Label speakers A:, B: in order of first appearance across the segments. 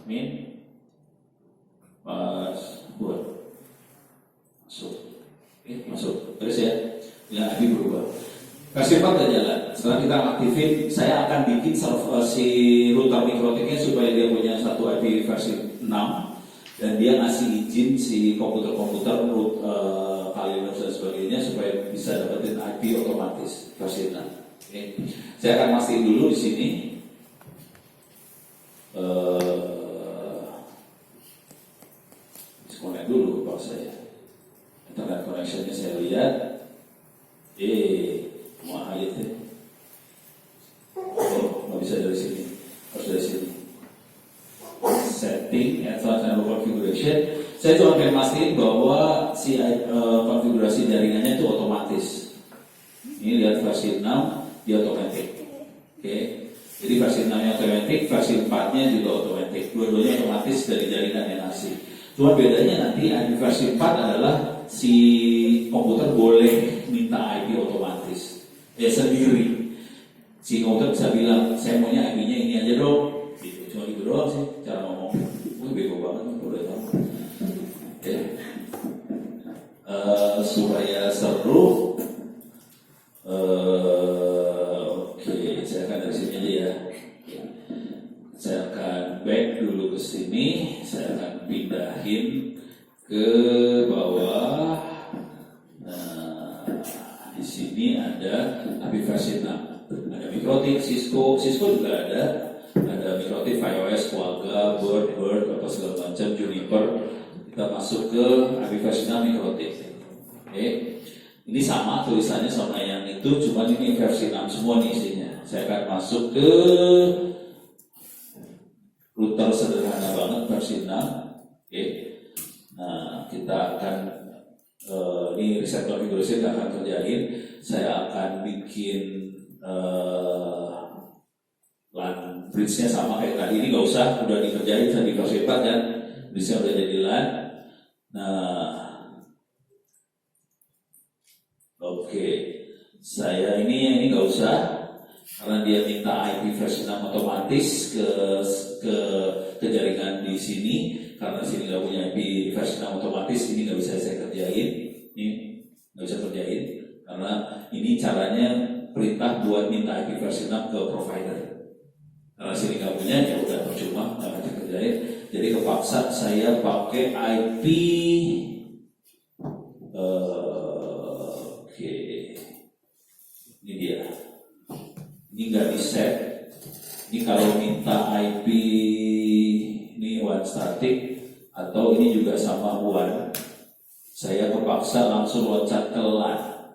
A: Min password masuk. Masuk. Terus ya, yang IP berubah. Versi 4 udah jalan. Setelah kita aktifin, saya akan bikin si router mikrotiknya supaya dia punya satu IP versi 6 dan dia ngasih izin si komputer root kali Linux dan sebagainya supaya bisa dapetin IP otomatis versi 6. Oke. Saya akan mastiin dulu di sini. Disconnect dulu kalau saya. Internet connectionnya saya lihat. Mahal itu. Oh, nggak bisa dari sini. Harus dari sini. Setting, advanced network configuration. Saya cuma pengen mastiin bahwa si konfigurasi jaringannya itu otomatis. Ini lihat versi 6, dia otomatis. Oke. Jadi versi 6-nya otomatis, versi 4-nya juga otomatis. Dua-duanya otomatis dari jaringan NRC. Cuma bedanya nanti di versi 4 adalah si komputer boleh minta IP otomatis. Sendiri. Si komputer bisa bilang, saya maunya IP-nya ini aja dong. Gitu. Cuma gitu doang sih cara ngomong. Bego banget udah tahu. Oke. Supaya seru. Oke, saya akan dari sini aja ya. Saya akan back dulu ke sini. Saya akan pindahin ke bawah. Di sini ada IP versi 6. Ada Mikrotik, Cisco juga ada Mikrotik, iOS, Quagga, Bird, apa segala macam, Juniper. Kita masuk ke IP versi 6 Mikrotik. Oke. Ini sama tulisannya sama yang itu, cuma ini versi 6 semua nih isinya. Saya akan masuk ke router sederhana banget versi 6. Oke. Nah, kita akan ini reset configuration tidak akan terjadi. Saya akan bikin LAN bridge-nya sama kayak tadi. Ini nggak usah, udah dikerjain di versi 4 kan. Bridge-nya udah jadi LAN. Nah, oke. Saya ini nggak usah karena dia minta IP versi 6 otomatis ke jaringan di sini. Karena sini nggak punya IP versi 6 otomatis, ini nggak bisa saya kerjain. Ini nggak bisa kerjain karena ini caranya perintah buat minta IP versi 6 ke provider. Karena sini nggak punya, ya udah percuma, nggak akan dikerjain. Jadi kepaksa saya pakai IP. Oke, ini dia. Ini nggak di set. Ini kalau minta IP ini one static atau ini juga sama one, saya kepaksa langsung loncat ke LAN.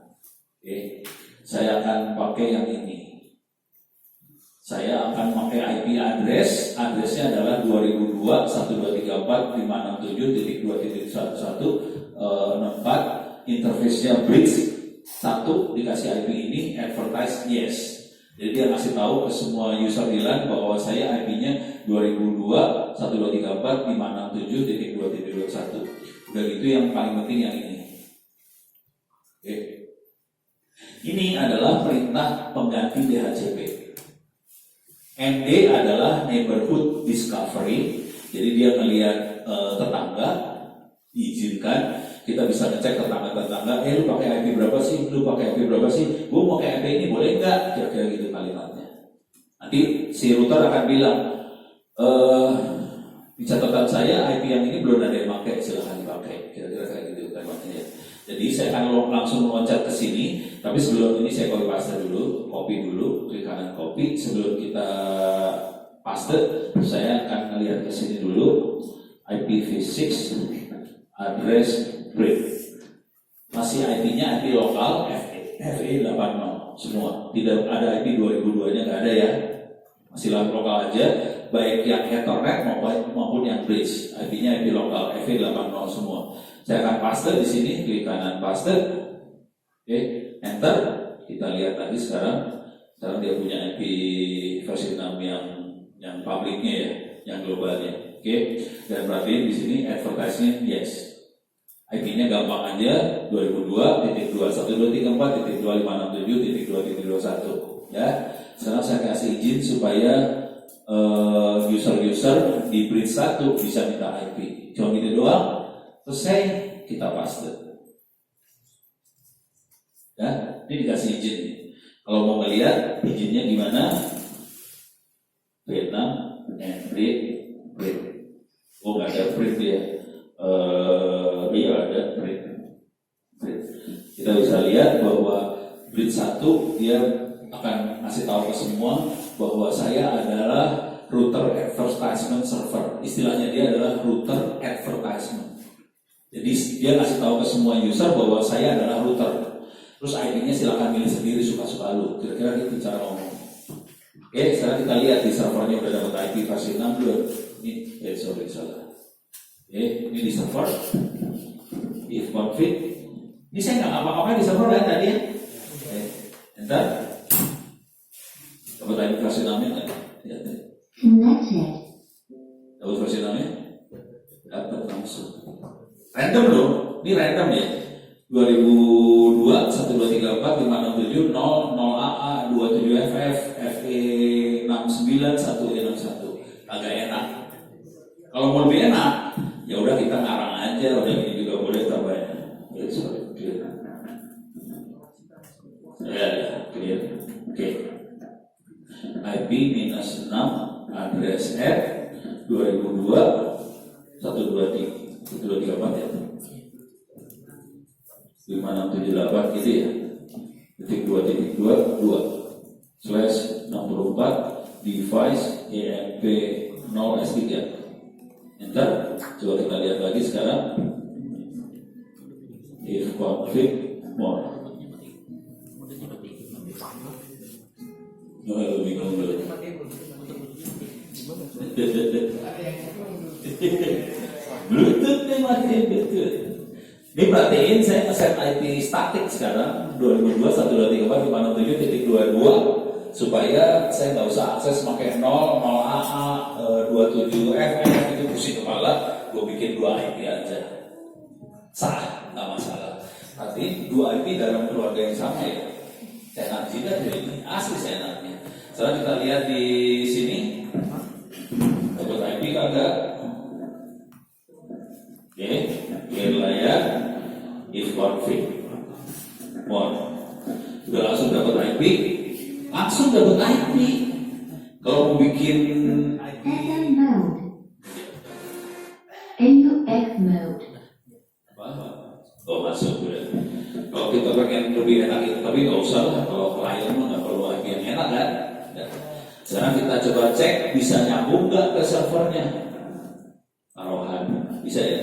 A: Oke. Saya akan pakai yang ini. Saya akan pakai IP addressnya adalah 2002.123.567.2.11.4. Interface-nya bridge 1 dikasih IP ini, advertise yes. Jadi dia ngasih tahu ke semua user di LAN bahwa saya IP-nya 2002.123.567.2.21. Udah gitu yang paling penting yang ini. Oke. Ini adalah perintah pengganti DHCP. ND adalah neighborhood discovery. Jadi dia melihat tetangga, diizinkan. Kita bisa ngecek tetangga-tetangga, lu pakai IP berapa sih? Lu pakai IP berapa sih? Gue mau pakai IP ini boleh nggak? Kira-kira gitu kalimatnya. Nanti si router akan bilang, di catatan saya IP yang ini belum ada yang pakai, silahkan dipakai. Kira-kira kayak gitu kalimatnya. Jadi saya akan langsung loncat ke sini, tapi sebelum ini saya copy paste dulu, klik kanan copy. Sebelum kita paste, saya akan melihat ke sini dulu, IPv6 address print. Masih IP-nya IP lokal FE80 semua. Tidak ada IP 2002-nya, nggak ada ya. Masih lokal aja, baik yang Ethernet maupun yang bridge. IP-nya IP lokal FE80 semua. Saya akan paste di sini, klik kanan paste. Oke, enter. Kita lihat lagi sekarang dia punya IP versi 6 yang publiknya ya, yang globalnya. Oke, dan berarti di sini advertise-nya yes. IP-nya gampang aja, 2002.21.234.2567.2.21 ya. Sekarang saya kasih izin supaya user-user di bridge 1 bisa minta IP. Cuma gitu doang, selesai, kita paste. Ya, ini dikasih izin nih. Kalau mau melihat izinnya gimana? Vietnam and print. Oh, nggak ada print ya. Iya ada print. Kita bisa lihat bahwa bridge 1 dia akan ngasih tahu ke semua bahwa saya adalah router advertisement server. Istilahnya dia adalah router advertisement. Jadi dia ngasih tahu ke semua user bahwa saya adalah router. Terus IP-nya silakan milih sendiri suka-suka lu. Kira-kira gitu cara ngomong. Oke, sekarang kita lihat di servernya udah dapat IP versi 6 belum? Ini, sorry salah. Oke, ini di server. If config. Ini saya nggak apa-apa di server kan tadi ya. Oke, enter. Dapat IP versi 6-nya nggak? Lihat deh.
B: Connected.
A: Dapat versi 6-nya? Dapat langsung. Random loh, ini random ya. 2002 1234 567 0 0AA 27FF FE 69 1E61. Agak enak. Kalau mau lebih enak, ya udah kita ngarang aja, udah ini juga boleh tambahnya. Ya, sorry, clear. Ya, clear. Oke. IP -6 address F 2002 123 124 ya. 5678 gitu ya. Titik 2.2 /64 device EMP 0 S3. Enter. Coba kita lihat lagi sekarang. If config more. Bingung dulu. Bluetooth nih mati betul. Ini perhatiin saya nge-set IP statik sekarang 2002 123 567.22 supaya saya nggak usah akses pakai 0 0AA 27FF itu pusing kepala. Gue bikin 2 IP aja, sah, nggak masalah. Tapi 2 IP dalam keluarga yang sama ya. Tenant juga ini asli tenantnya. Sekarang kita lihat di sini dapat IP kagak? Oke, clear layar, if config more. Udah langsung dapat IP, langsung dapat IP. Kalau mau bikin IP
B: FM mode. Into X mode.
A: apa? Oh masuk udah. Kalau kita pengen lebih enak itu, tapi nggak usah lah. Kalau klien mah nggak perlu IP yang enak kan. Sekarang kita coba cek bisa nyambung nggak ke servernya. Taruhan bisa ya.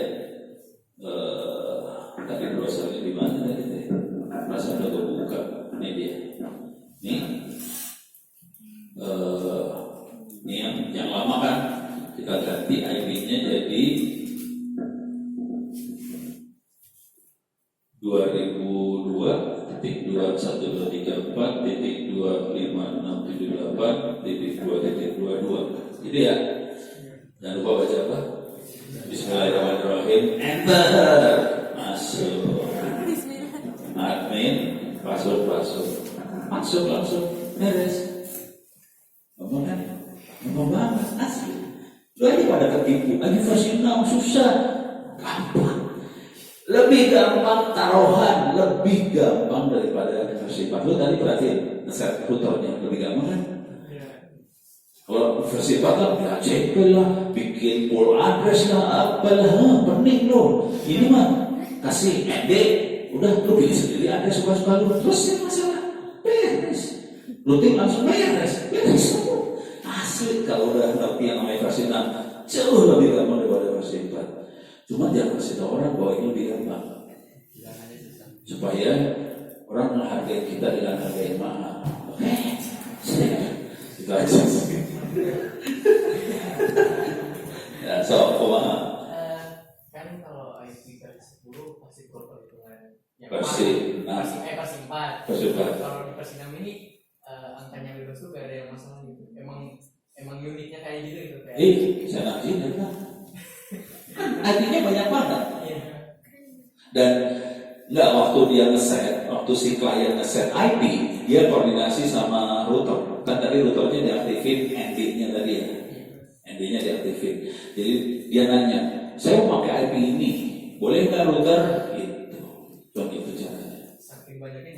A: Tadi browsernya di mana tadi? Masa udah gue buka. Ini dia. Ini yang lama kan. Kita ganti IP-nya jadi 2002.123.25678.2.22. Gitu ya. Jangan lupa baca apa? Bismillahirrahmanirrahim. Enter. Masuk. Admin. Password. Masuk langsung. Beres. Ngomong kan? Ngomong banget. Asli. Lu aja pada ketipu. Lagi versi 6 susah. Gampang. Lebih gampang taruhan. Lebih gampang daripada versi 4. Lu tadi perhatiin. Ngeset routernya. Lebih gampang kan? Kalau versi 4 kan PHP lah, bikin pool address lah, apalah, pening loh. Ini mah kasih ND, udah lu pilih sendiri address suka-suka lu, terus masalah beres. Routing langsung beres. Asli kalau udah ngerti yang namanya versi 6 jauh lebih gampang daripada versi 4. Cuma jangan kasih tahu orang bahwa ini lebih gampang, supaya orang menghargai kita dengan harga yang mahal. Oke, itu aja. Ya, so, paham.
C: Kan kalau IP versi 10 pasti perlu perhitungan yang
A: versi
C: 4.
A: Versi 4.
C: Kalau di versi 6 ini angkanya bebas tuh gak ada yang masalah gitu. Emang unitnya kayak gitu kayak.
A: Saya nanti kan. IP-nya banyak banget.
C: Iya.
A: Dan enggak, waktu dia ngeset, waktu si klien ngeset IP, dia koordinasi sama router. kan tadi routernya diaktifin, ND-nya tadi ya, ND-nya diaktifin. Jadi dia nanya, saya mau pakai IP ini, boleh nggak router? Gitu. Cuma itu caranya.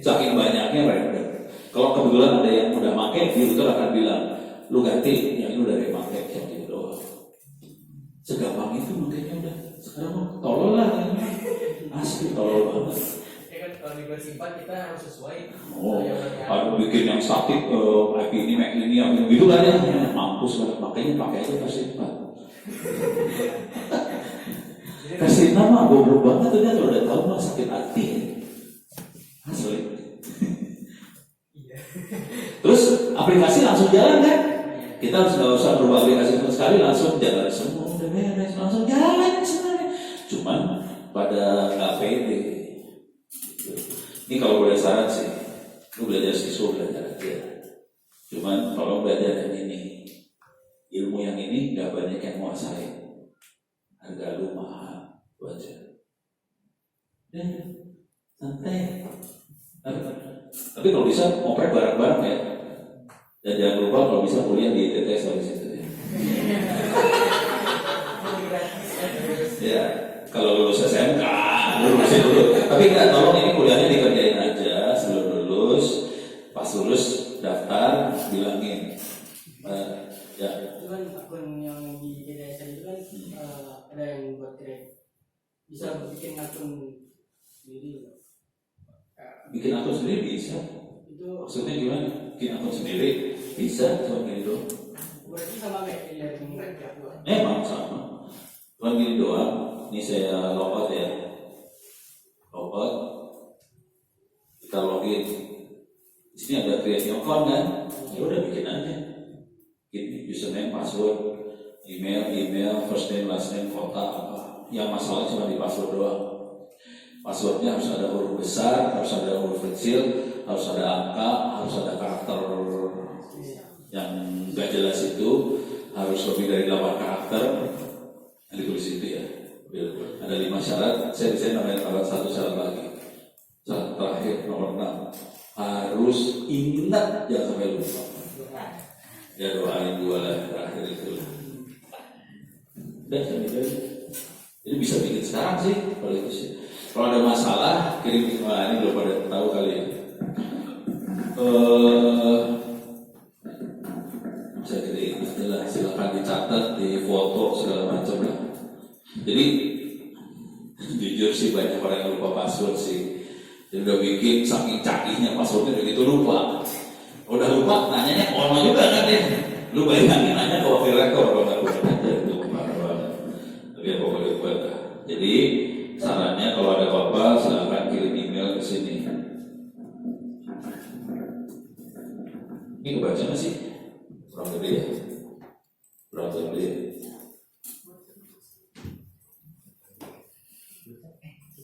A: Saking banyaknya random. Kalau kebetulan ada yang udah pakai, di router akan bilang, lu ganti, yang ini udah pakai, jadi doang. Segampang itu makanya udah. Sekarang mau tolol lah, asli tolol banget.
C: Ya kan kalau di versi 4 kita harus sesuai.
A: Oh, kalau bikin yang statik, IP ini, Mac ini, yang gitu kan ya, mampus lah. Makanya pakai aja versi 4. Versi 6 mah goblok banget tuh dia, kalau udah tahu mah sakit hati. Asli. Terus aplikasi langsung jalan kan? Kita harus nggak usah berubah aplikasi sama sekali, langsung jalan semua, udah beres, langsung jalan sebenarnya. Cuman pada nggak pede. Ini kalau boleh saran sih, lu belajar siswa belajar aja. Cuman kalau belajar yang ini, ilmu yang ini nggak banyak yang menguasai. Harga lu mahal, lu aja. Dan santai. Tapi kalau bisa ngoprek bareng-bareng ya. Dan jangan lupa kalau bisa kuliah di ITTS habis itu ya. Ya, kalau lulus SMK, lulusin dulu. Tapi enggak, tolong ini kuliahnya dikerjain aja sebelum lulus. Pas lulus daftar, bilangin. Ya.
D: Itu kan akun yang di ITTS itu kan ada yang buat trade. Bisa bikin akun sendiri.
A: Bikin akun sendiri bisa.
D: Itu
A: Maksudnya gimana? Bikin akun sendiri bisa, cuma gini doang.
D: berarti sama kayak e-learning mereka.
A: Emang sama. Cuma gini doang. Ini saya logout ya. Logout. Kita login. Di sini ada create your account kan? Ya udah bikin aja. Bikin username, password, email, first name, last name, kota apa. Yang masalah cuma di password doang. Passwordnya harus ada huruf besar, harus ada huruf kecil, harus ada angka, harus ada karakter yang gak jelas itu, harus lebih dari 8 karakter yang ditulis itu ya. Ada 5 syarat, saya bisa nambahin satu syarat lagi. Syarat terakhir nomor 6, harus ingat, jangan sampai lupa. Ya doain 2 lah terakhir itu. Dan jadi bisa bikin sekarang sih kalau itu sih. Kalau ada masalah kirim ini belum pada tahu kali ya. Saya kira adalah silakan dicatat, di foto segala macam lah. Jadi jujur sih banyak orang yang lupa password sih. Dia udah bikin saking canggihnya passwordnya udah gitu lupa. Udah lupa nanyanya ono juga kan ya. Lu bayangin nanya ke wakil rektor kalau nggak lupa aja itu parah banget. Tapi ya pokoknya lupa. Jadi sarannya kalau ada apa-apa silakan kirim email ke sini. Ini kebaca nggak sih? Kurang gede ya? Kurang gede ya?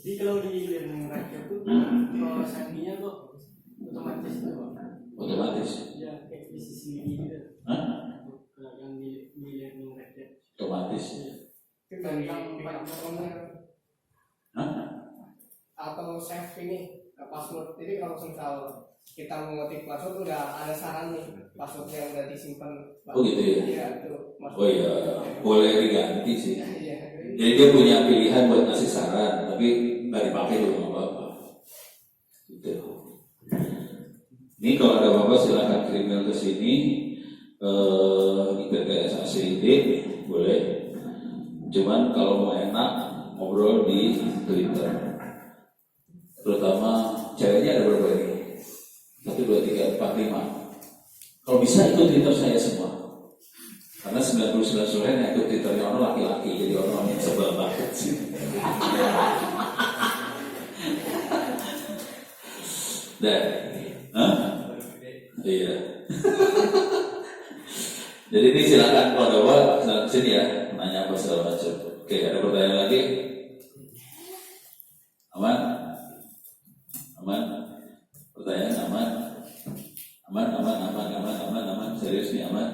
D: Jadi kalau di learning rakyat itu kalau sandinya kok otomatis itu Pak.
A: Otomatis?
D: Ya kayak di sisi gitu.
A: Hah?
D: Yang di learning rakyat.
A: Otomatis?
D: Itu tentang Pak.
A: Hah?
E: Atau save ini password. Jadi kalau misal kita mengetik password udah ada saran nih password yang udah disimpan.
A: Oh gitu ya?
E: Iya itu.
A: Oh iya, boleh diganti sih.
E: Iya.
A: Jadi dia punya pilihan buat ngasih saran, tapi nggak dipakai juga nggak apa-apa. Gitu. Ini kalau ada apa-apa silakan kirim email ke sini di PTS ACID boleh. Cuman kalau mau enak ngobrol di Twitter. Terutama ceweknya ada berapa ini? 1, 2, 3, 4, 5. Kalau bisa ikut Twitter saya semua. Karena 99% yang ikut Twitternya orang laki-laki, jadi orang yang sebel banget sih. Dan, iya. Jadi ini silakan kalau ada apa, silakan sini ya, nanya apa segala macam. Oke, ada pertanyaan lagi? Aman? Aman? Pertanyaan aman? Aman. Serius nih aman?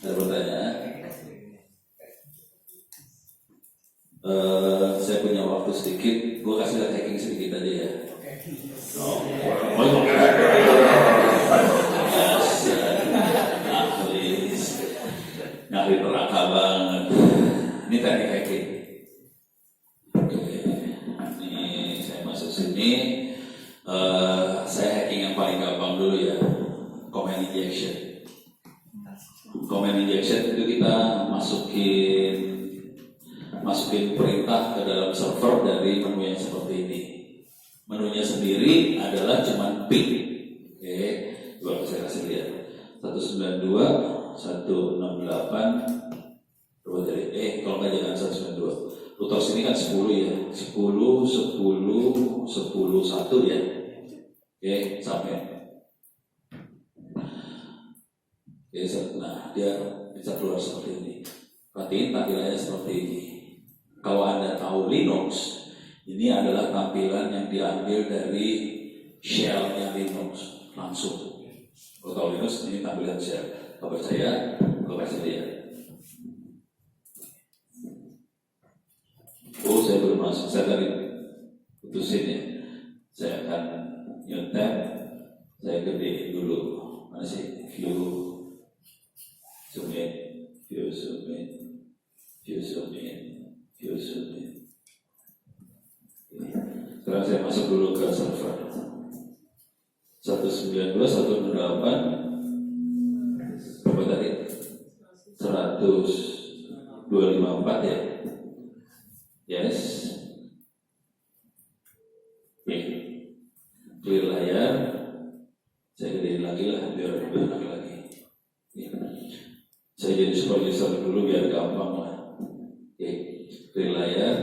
A: Ada pertanyaan? Saya punya waktu sedikit, gue kasih lihat hacking sedikit aja ya.
E: Oke.
A: Oh, nyari neraka banget. Ini teknik hacking. Oke, ini saya masuk sini. Saya hacking yang paling gampang dulu ya, command injection. Command injection itu kita masukin perintah ke dalam server dari menu yang seperti ini. Menunya sendiri adalah cuman ping. Oke, coba saya kasih lihat. 192, 168, coba dari kalau nggak jangan 192. Router sini kan 10 ya, 10, 10, 10, 1 ya. Oke, sampai. Oke, nah dia bisa keluar seperti ini. Perhatiin tampilannya seperti ini. Kalau Anda tahu Linux, ini adalah tampilan yang diambil dari shell-nya Linux langsung. Kalau tahu Linux, ini tampilan shell. Kalau percaya lihat. Oh, saya belum masuk. Saya tadi putusin ya. Saya akan nyontek. Saya gedein dulu. Mana sih? View zoom in. Sekarang saya masuk dulu ke server 192, 128 berapa tadi? 100, 254 ya? Yes. Oke. Clear layar. Saya gedein lagi lah biar lebih enak lagi. Saya jadi super user dulu biar gampang lah. Oke, clear layar.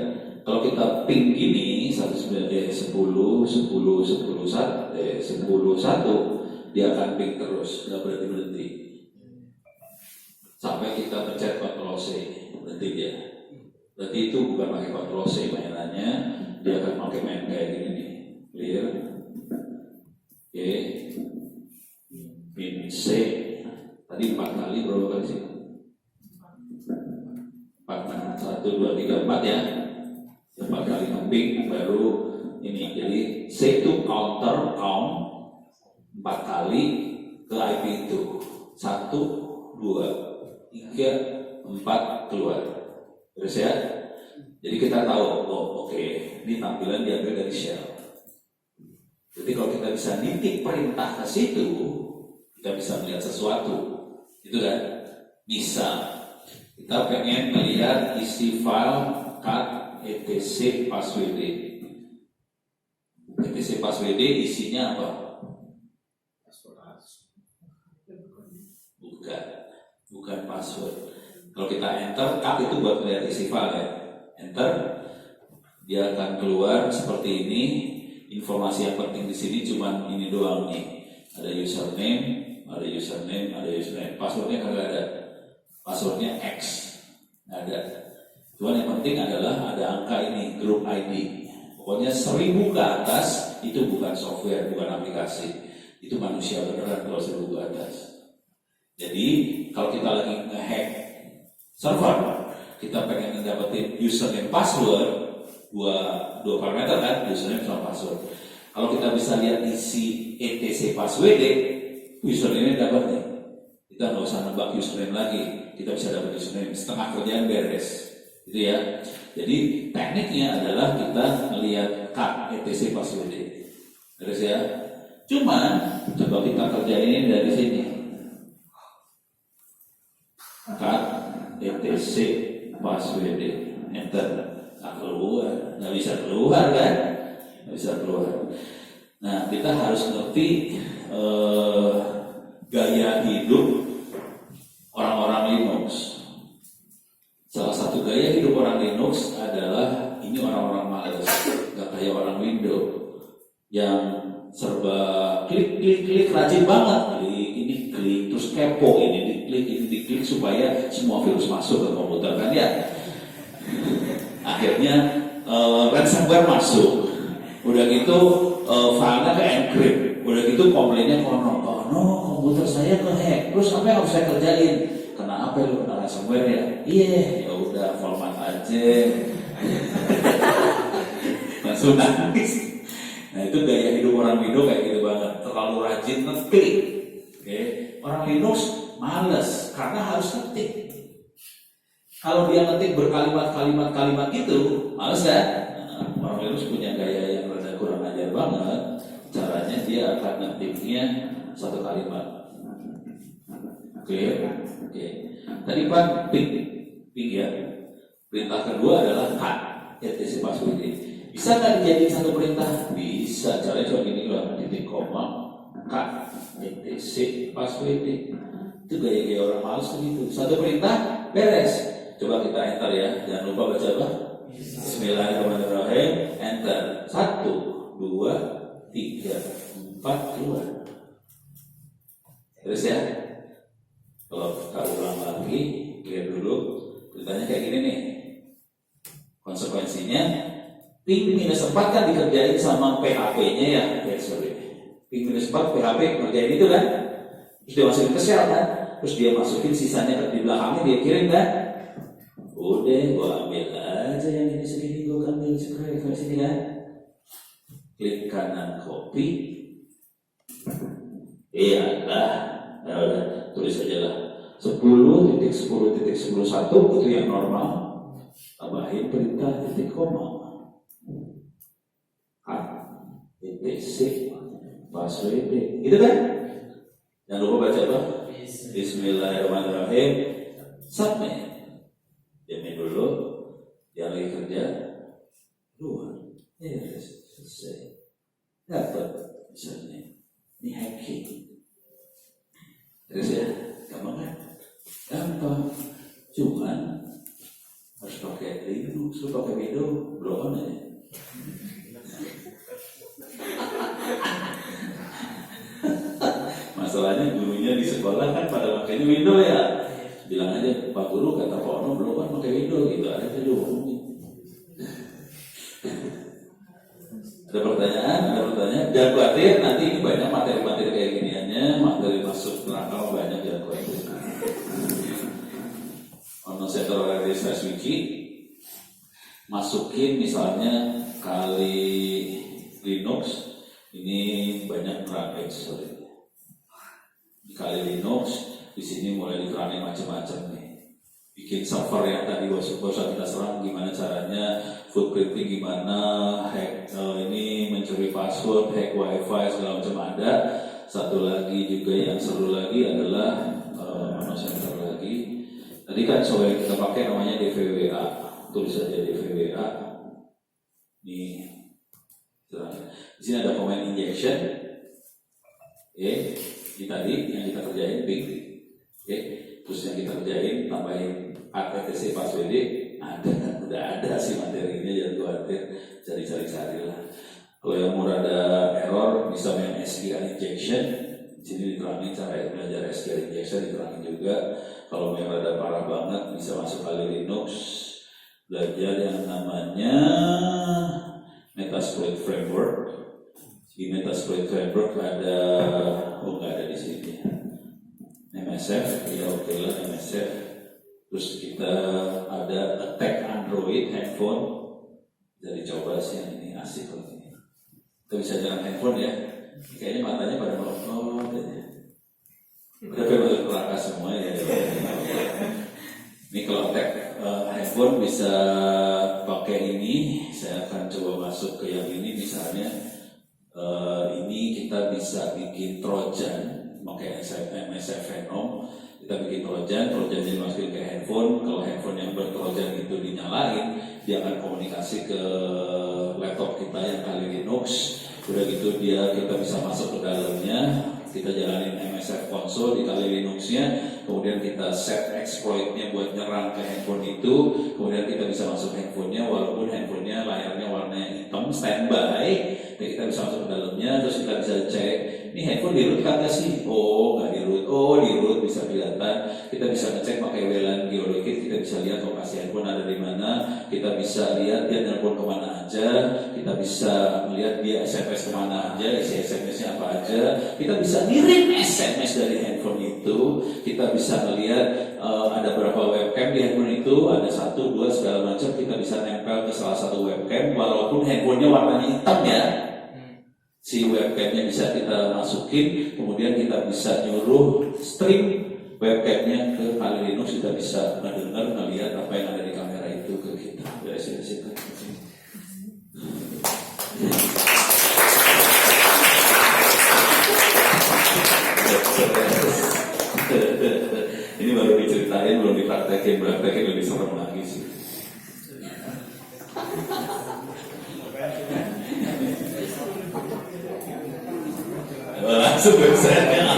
A: Kalau kita ping gini 10, 1, dia akan ping terus, nggak berhenti. Sampai kita pencet Ctrl C, berhenti dia. Berarti itu bukan pakai Ctrl C mainannya, dia akan pakai main kayak gini nih. Clear. Oke. Pin C. Tadi 4 kali, berapa kali sih? 4, 1, 2, 3, 4 ya. 4 kali nge-ping baru ini. Jadi C itu count 4 kali ke IP itu. 1, 2, 3, 4 keluar. Terus ya. Jadi kita tahu, oke, ini tampilan diambil dari shell. Jadi kalau kita bisa nitik perintah ke situ, kita bisa melihat sesuatu. Itu kan bisa. Kita pengen melihat isi file cat etc passwd. etc passwd isinya apa? Bukan password. Kalau kita enter, cat itu buat melihat isi file ya. Enter, dia akan keluar seperti ini. Informasi yang penting di sini cuma ini doang nih. Ada username. Passwordnya kagak ada. Passwordnya X. Ada. Cuman yang penting adalah ada angka ini, group ID. Pokoknya 1000 ke atas itu bukan software, bukan aplikasi. Itu manusia beneran kalau 1000 ke atas. Jadi kalau kita lagi nge-hack server, kita pengen dapetin username password, dua parameter kan, username sama password. Kalau kita bisa lihat isi etc password, username dapat nih. Kita nggak usah nebak username lagi, kita bisa dapat username, setengah kerjaan beres, gitu ya. Jadi tekniknya adalah kita melihat cat etc password, terus ya. Cuman coba kita kerjain dari sini, cat etc password, enter, nggak bisa keluar kan? Nggak bisa keluar. Nah, kita harus ngerti gaya hidup orang-orang Linux. Salah satu gaya hidup orang Linux adalah ini orang-orang malas, nggak kayak orang Windows yang serba klik rajin banget, klik terus kepo ini diklik supaya semua virus masuk ke komputer kan ya. Akhirnya ransomware masuk, udah gitu filenya ke encrypt, udah gitu komplainnya kono komputer saya ke-hack, terus apa yang harus saya kerjain? Kenapa lu kena ransomware ya? Iya, ya udah format aja. Langsung nangis. Nah itu gaya hidup orang Windows kayak gitu banget, terlalu rajin ngetik. Oke. Orang Linux males karena harus ngetik. Kalau dia ngetik berkalimat-kalimat gitu, males kan? Nah, orang Linux punya gaya yang rada kurang ajar banget. Caranya dia akan ngetiknya satu kalimat. Oke. Tadi Pak ping ya. Perintah kedua adalah cut, etc password. Bisa nggak dijadiin satu perintah? Bisa. Caranya cuma gini loh, titik koma, cut, etc password. Itu gaya-gaya orang malas begitu. Satu perintah beres. Coba kita enter ya. Jangan lupa baca apa? Bismillahirrahmanirrahim. Enter. 1, 2, 3, 4 keluar. Terus ya. Kalau kita ulang lagi, lihat dulu. Ceritanya kayak gini nih. Konsekuensinya ping -4 kan dikerjain sama PHP-nya ya. Ping -4 PHP ngerjain itu kan. Terus dia masukin ke shell kan. Terus dia masukin sisanya di belakangnya dia kirim kan. Udah, gua ambil aja yang ini segini, gua ambil sekarang sini kan. Klik kanan copy. Iya lah, ya udah tulis aja lah. 10.10.11 itu yang normal. Tambahin perintah titik koma. etc password. Gitu kan? Jangan lupa baca apa? Bismillahirrahmanirrahim. Submit. Diamin dulu. Yang lagi kerja. Keluar. Ya, selesai. Dapat misalnya. Ini hacking. Terus ya, gampang kan? Gampang. Cuman harus pakai Linux, harus pakai Windows, belum aja. Masalahnya gurunya di sekolah kan pada pakainya Windows ya. Bilang aja Pak Guru kata Pak Ono belum kan pakai Windows gitu aja dulu. Ada pertanyaan? Jangan khawatir, nanti ini banyak materi-materi kayak giniannya, materi masuk neraka banyak, jangan khawatir. Ono Center Research Wiki masukin misalnya kali Linux ini banyak neraka kali Linux di sini mulai diterangin macam-macam nih. Bikin server yang tadi usah kita serang, gimana caranya, footprinting gimana, hack ini mencuri password, hack wifi segala macam ada. Satu lagi juga yang seru lagi adalah center lagi. Tadi kan software yang kita pakai namanya DVWA, tulis saja DVWA. Nih, di sini ada command injection. Ini tadi yang kita kerjain ping. Terus yang kita kerjain tambahin etc password udah ada sih materinya, jangan khawatir, cari lah. Kalau yang mau ada error bisa main SQL injection. Di sini diterangin cara belajar SQL injection, diterangin juga. Kalau yang rada parah banget bisa masuk kali Linux, belajar yang namanya Metasploit Framework. Di Metasploit Framework ada, nggak ada di sini. MSF, ya oke lah MSF. Terus kita ada attack Android handphone, bisa dicoba sih yang ini, asik loh ini. Kita bisa jalan handphone ya. Kayaknya matanya pada melongo aja. Udah masuk neraka semua ya. Ini kalau attack handphone bisa pakai ini. Saya akan coba masuk ke yang ini misalnya. Ini kita bisa bikin Trojan pakai MSF Venom. Kita bikin Trojan dimasukin ke handphone. Kalau handphone yang bertrojan itu dinyalain, dia akan komunikasi ke laptop kita yang kali Linux. Udah gitu kita bisa masuk ke dalamnya. Kita jalanin MSF console di kali Linuxnya, kemudian kita set exploitnya buat nyerang ke handphone itu, kemudian kita bisa masuk handphonenya walaupun handphonenya layarnya warnanya hitam standby, dan kita bisa masuk ke dalamnya, terus kita bisa cek ini handphone di root kagak sih? Oh nggak di root, di root bisa kelihatan. Kita bisa ngecek pakai WLAN geolocate, kita bisa lihat lokasi handphone ada di mana, kita bisa lihat dia telepon kemana aja, kita bisa melihat dia SMS kemana aja, isi SMS-nya apa aja, kita bisa ngirim SMS dari handphone itu, kita bisa melihat ada berapa webcam di handphone itu, ada 1, 2 segala macam, kita bisa nempel ke salah satu webcam walaupun handphonenya warnanya hitam ya. Si webcamnya bisa kita masukin, kemudian kita bisa nyuruh stream webcamnya ke kali Linux, kita bisa mendengar, melihat apa kalau dipraktekin lebih serem lagi sih. Langsung website-nya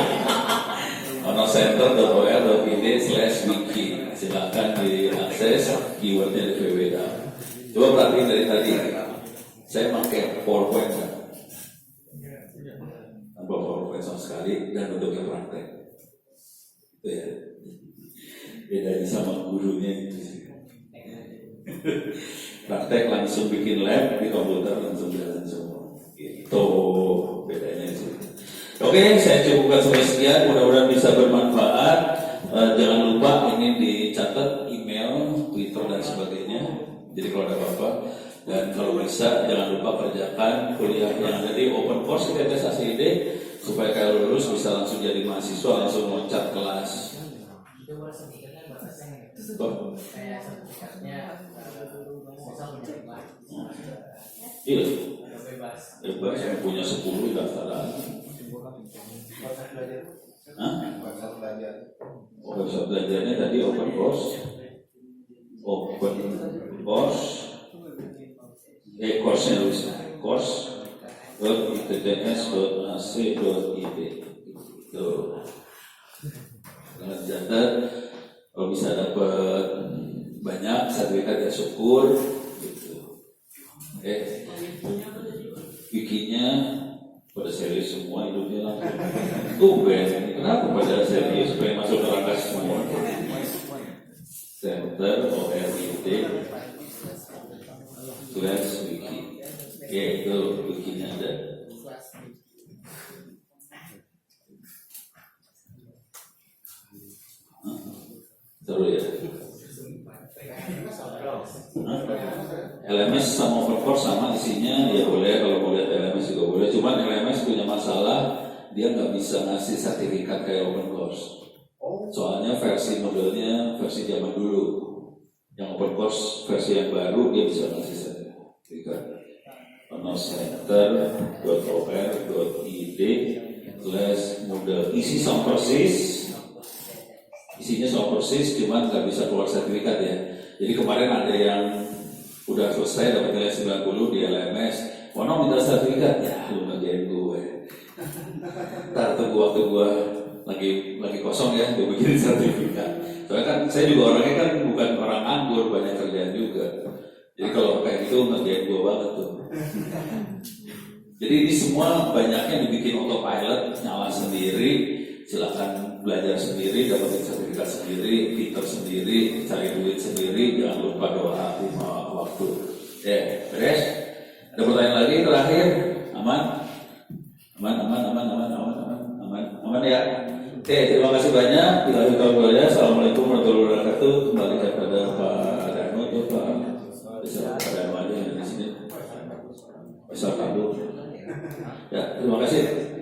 A: onocenter.or.id/wiki. Silakan diakses, keywordnya di www. Coba perhatiin dari tadi, saya pakai PowerPoint kan? Tanpa PowerPoint sama sekali dan bentuknya praktek. Itu ya. Bedanya sama gurunya itu sih. Praktek langsung bikin lab di komputer langsung jalan semua. Itu bedanya sih. Oke, saya cukupkan sampai sekian. Mudah-mudahan bisa bermanfaat. Jangan lupa ini dicatat email, Twitter dan sebagainya. Jadi kalau ada apa-apa, dan kalau bisa jangan lupa kerjakan kuliah yang ada di open course ITTS ACID supaya kalau lulus bisa langsung jadi mahasiswa, langsung loncat kelas.
C: Itu buat sertifikatnya batasnya kayak sertifikatnya misal punya 5
A: Iya,
C: bebas.
A: bebas yang punya 10 daftaran. Website belajarnya tadi open course, course-nya harus course.itts.ac.id. Tuh. Dengan catat, kalau bisa dapat banyak sertifikat ya syukur. Gitu. Wikinya pada serius semua hidupnya langsung. Kenapa pada serius supaya masuk neraka semua? Center ORID/wiki. Oke, itu wikinya ada. Seru ya. LMS sama OpenCourse sama isinya ya boleh, kalau mau lihat LMS juga boleh. Cuman LMS punya masalah, dia nggak bisa ngasih sertifikat kayak OpenCourse. Soalnya versi modelnya versi zaman dulu. Yang OpenCourse versi yang baru dia bisa ngasih sertifikat. onocenter.or.id/model. Isi sama persis. Isinya sama persis, cuman nggak bisa keluar sertifikat ya. Jadi kemarin ada yang udah selesai dapat nilai 90 di LMS, Ono minta sertifikat, ya lu ngerjain gue. Ntar tunggu waktu gue lagi kosong ya, gue bikin sertifikat. Soalnya kan saya juga orangnya kan bukan orang nganggur, banyak kerjaan juga. Jadi kalau kayak gitu ngerjain gue banget tuh. Jadi ini semua banyaknya dibikin autopilot, nyala sendiri. Silakan belajar sendiri, dapetin sertifikat sendiri, pinter sendiri, cari duit sendiri, jangan lupa doa 5 waktu. Beres? Ada pertanyaan lagi terakhir? Aman? Aman ya? Oke, terima kasih banyak. Assalamualaikum warahmatullahi wabarakatuh. Kembali kepada Pak Danu atau Pak Danu aja yang di sini. Besar kabur. Ya, terima kasih.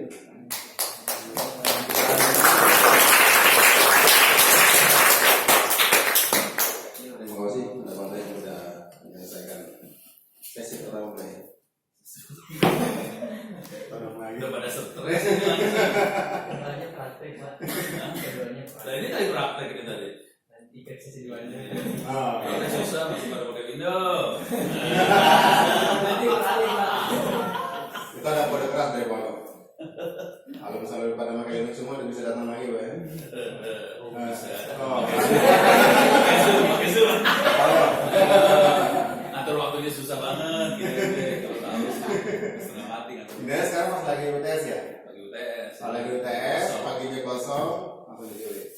F: Sesi pertama mulai.
A: Udah pada stres.
C: Keduanya praktek, Pak.
A: Nah ini tadi praktek ini tadi.
C: Nanti ke sesi 2 nya.
A: Ini susah masih pada pakai Windows.
C: Nanti kali, Pak.
F: Itu ada kode keras dari Pondok. Kalau misalnya lu pada pakai Linux semua udah bisa datang lagi, ya.
A: Pakai Zoom. Atur waktunya susah banget gitu. Kalau tahu setengah mati ngatur.
F: Ini sekarang pas lagi UTS ya?
A: Lagi UTS.
F: Lagi UTS, paginya kosong, langsung diculik.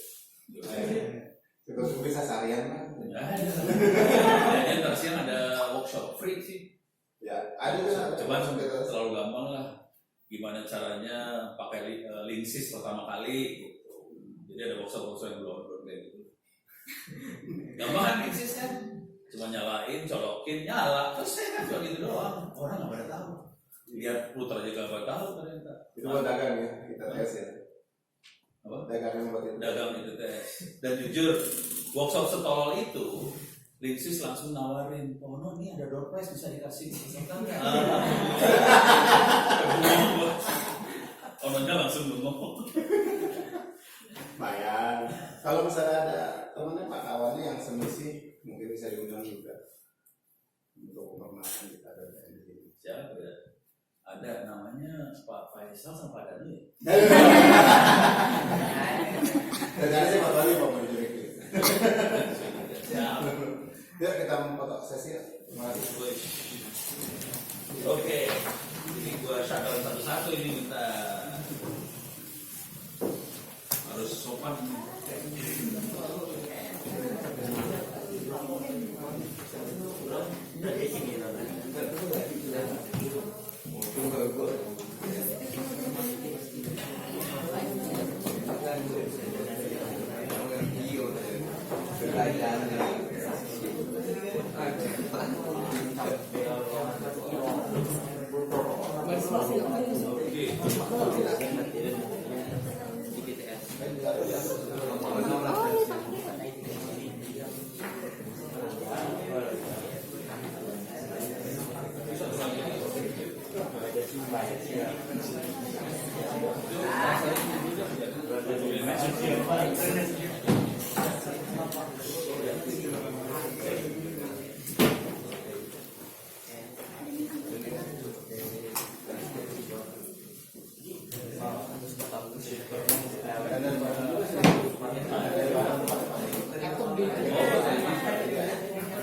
F: Itu bisa seharian kan?
A: Kayaknya ntar siang ada workshop free sih.
F: Ya, ada kan?
A: Coba terlalu gampang lah. Gimana caranya pakai Linksys pertama kali gitu. Jadi ada workshop yang belum kayak gitu. Gampang kan Linksys kan? Cuma nyalain, colokin, nyala. Terus saya kan cuma gitu doang. Orang nggak pada tahu. Lihat putar aja nggak pada tahu ternyata.
F: Itu buat dagang ya, kita tes ya.
A: Apa?
F: Dagang buat itu.
A: Dagang itu tes. Dan jujur, workshop setolol itu Linksys langsung nawarin, oh no, ini ada door prize bisa dikasih peserta nggak? Ononya langsung ngomong.
F: Lumayan. Kalau misalnya ada temannya Pak kawannya yang semisi, mungkin bisa diundang juga untuk perkenalkan kita ada di sini.
G: Siapa ya? Ada namanya Pak Faisal sama Pak Dani.
F: Ternyata sih Pak Dani Pak Menjurik.
G: Siap.
F: Yuk kita memfoto sesi. Mari.
G: Oke. Ini gua shutdown satu-satu ini minta harus sopan.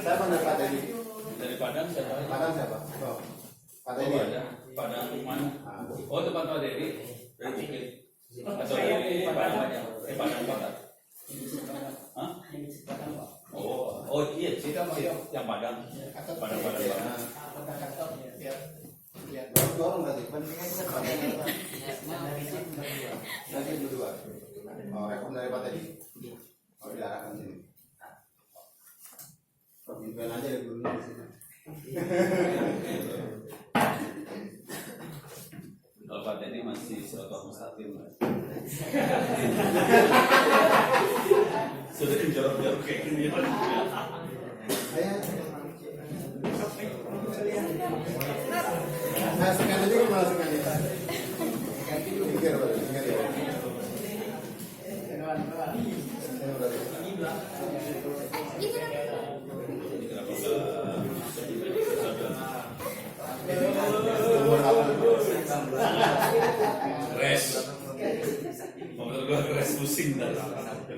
F: Siapa nih Pak Dani?
G: Dari Padang siapa?
F: Padang siapa? Oh, Pak Dani.
G: ada. Padang mana?
F: Ah,
G: Oh, tempat Pak Dedi. Dari Bukit. Atau dari Padang aja. Padang Kota. Hah? Oh iya, kita masih yang Padang. Padang.
F: dorong tadi, pentingnya kita pakai apa? Nanti berdua. Oh, rekam dari Pak tadi. Oh, diarahkan sini. Pemimpin aja ya dulu di sini.
G: Kalau Pak Dedi masih Siratul Mustaqim, Mas. Sudah jorok-jorok kayak gini.
F: Nah, sekarang aja malah sekarang. Ganti dulu mikir, ingat ya.
G: Res. Menurut gua res pusing dah.